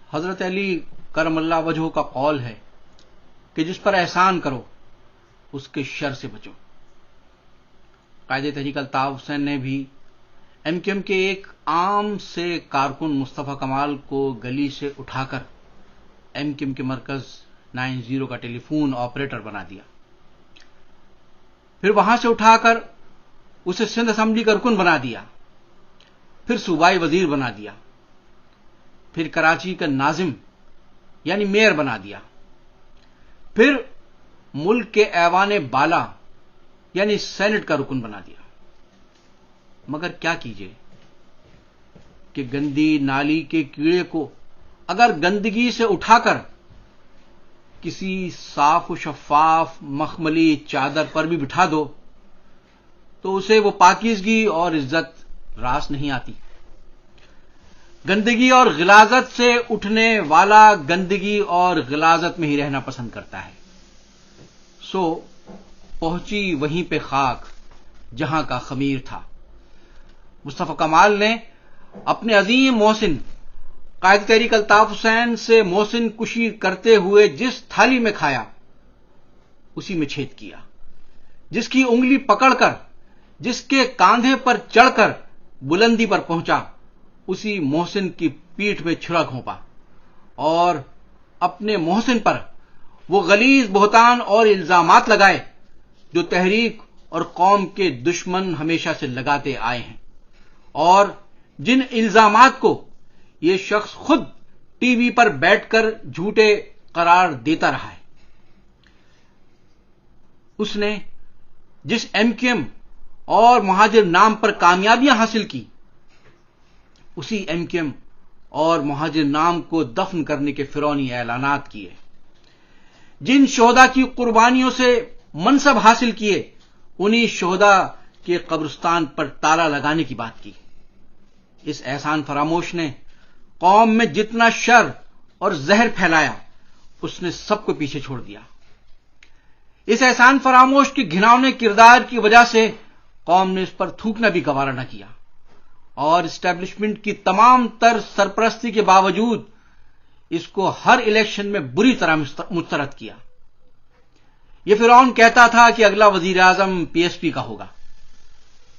حضرت علی کرم اللہ وجہہ کا قول ہے کہ جس پر احسان کرو اس کے شر سے بچو۔ قائد تحریک الطاف حسین نے بھی ایم کیو ایم کے ایک عام سے کارکن مصطفیٰ کمال کو گلی سے اٹھا کر ایم کیو ایم کے مرکز 90 کا ٹیلی فون آپریٹر بنا دیا، پھر وہاں سے اٹھا کر اسے سندھ اسمبلی کا رکن بنا دیا، پھر صوبائی وزیر بنا دیا، پھر کراچی کا ناظم یعنی میئر بنا دیا، پھر ملک کے ایوان بالا یعنی سینٹ کا رکن بنا دیا۔ مگر کیا کیجئے کہ گندی نالی کے کیڑے کو اگر گندگی سے اٹھا کر کسی صاف و شفاف مخملی چادر پر بھی بٹھا دو تو اسے وہ پاکیزگی اور عزت راس نہیں آتی۔ گندگی اور غلاظت سے اٹھنے والا گندگی اور غلاظت میں ہی رہنا پسند کرتا ہے، سو پہنچی وہیں پہ خاک جہاں کا خمیر تھا۔ مصطفیٰ کمال نے اپنے عظیم محسن قائد تحریک الطاف حسین سے محسن کشی کرتے ہوئے جس تھالی میں کھایا اسی میں چھید کیا، جس کی انگلی پکڑ کر جس کے کاندھے پر چڑھ کر بلندی پر پہنچا اسی محسن کی پیٹھ میں چھرا گھونپا اور اپنے محسن پر وہ غلیظ بہتان اور الزامات لگائے جو تحریک اور قوم کے دشمن ہمیشہ سے لگاتے آئے ہیں، اور جن الزامات کو یہ شخص خود ٹی وی پر بیٹھ کر جھوٹے قرار دیتا رہا ہے۔ اس نے جس ایم کیو ایم اور مہاجر نام پر کامیابیاں حاصل کی اسی ایم کیو ایم اور مہاجر نام کو دفن کرنے کے فرعونی اعلانات کیے، جن شہداء کی قربانیوں سے منصب حاصل کیے انہی شہداء کے قبرستان پر تالا لگانے کی بات کی۔ اس احسان فراموش نے قوم میں جتنا شر اور زہر پھیلایا اس نے سب کو پیچھے چھوڑ دیا۔ اس احسان فراموش کے گھناؤنے کردار کی وجہ سے قوم نے اس پر تھوکنا بھی گوارا نہ کیا، اور اسٹیبلشمنٹ کی تمام تر سرپرستی کے باوجود اس کو ہر الیکشن میں بری طرح مسترد کیا۔ یہ فرعون کہتا تھا کہ اگلا وزیر اعظم پی ایس پی کا ہوگا،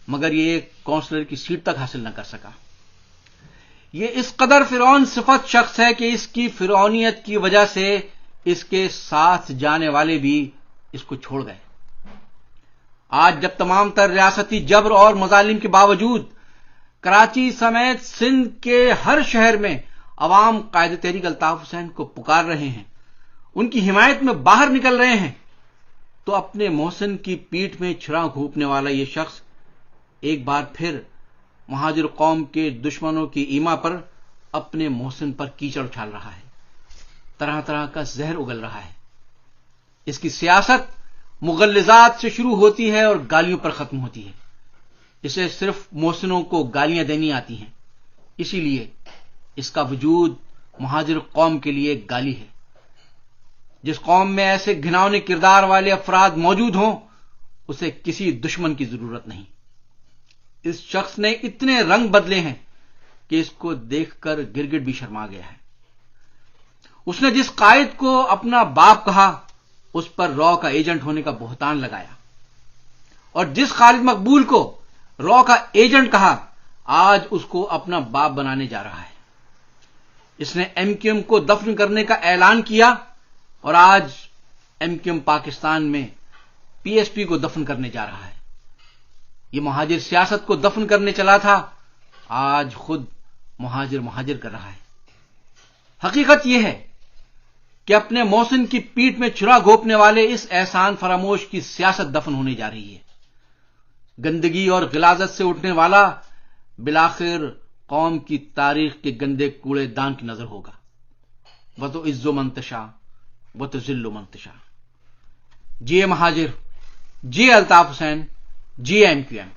مگر یہ ایک کونسلر کی سیٹ تک حاصل نہ کر سکا۔ یہ اس قدر فرعون صفت شخص ہے کہ اس کی فرعونیت کی وجہ سے اس کے ساتھ جانے والے بھی اس کو چھوڑ گئے۔ آج جب تمام تر ریاستی جبر اور مظالم کے باوجود کراچی سمیت سندھ کے ہر شہر میں عوام قائد تحریک الطاف حسین کو پکار رہے ہیں، ان کی حمایت میں باہر نکل رہے ہیں، تو اپنے محسن کی پیٹھ میں چھرا گھونپنے والا یہ شخص ایک بار پھر مہاجر قوم کے دشمنوں کی ایما پر اپنے محسن پر کیچڑ اچھال رہا ہے، طرح طرح کا زہر اگل رہا ہے۔ اس کی سیاست مغلظات سے شروع ہوتی ہے اور گالیوں پر ختم ہوتی ہے۔ اسے صرف محسنوں کو گالیاں دینی آتی ہیں، اسی لیے اس کا وجود مہاجر قوم کے لیے ایک گالی ہے۔ جس قوم میں ایسے گھناؤنے کردار والے افراد موجود ہوں اسے کسی دشمن کی ضرورت نہیں۔ اس شخص نے اتنے رنگ بدلے ہیں کہ اس کو دیکھ کر گرگٹ بھی شرما گیا ہے۔ اس نے جس قائد کو اپنا باپ کہا اس پر را کا ایجنٹ ہونے کا بہتان لگایا، اور جس خالد مقبول کو را کا ایجنٹ کہا آج اس کو اپنا باپ بنانے جا رہا ہے۔ اس نے ایم کیو ایم کو دفن کرنے کا اعلان کیا اور آج ایم کیو ایم پاکستان میں پی ایس پی کو دفن کرنے جا رہا ہے۔ یہ مہاجر سیاست کو دفن کرنے چلا تھا، آج خود مہاجر کر رہا ہے۔ حقیقت یہ ہے کہ اپنے محسن کی پیٹھ میں چھرا گھونپنے والے اس احسان فراموش کی سیاست دفن ہونے جا رہی ہے۔ گندگی اور غلاظت سے اٹھنے والا بالآخر قوم کی تاریخ کے گندے کوڑے دان کی نظر ہوگا۔ وَتُعِزُّ مَن تَشَاءُ وَتُذِلُّ مَن تَشَاءُ۔ جی مہاجر، جی Altaf Hussain, G M Q M.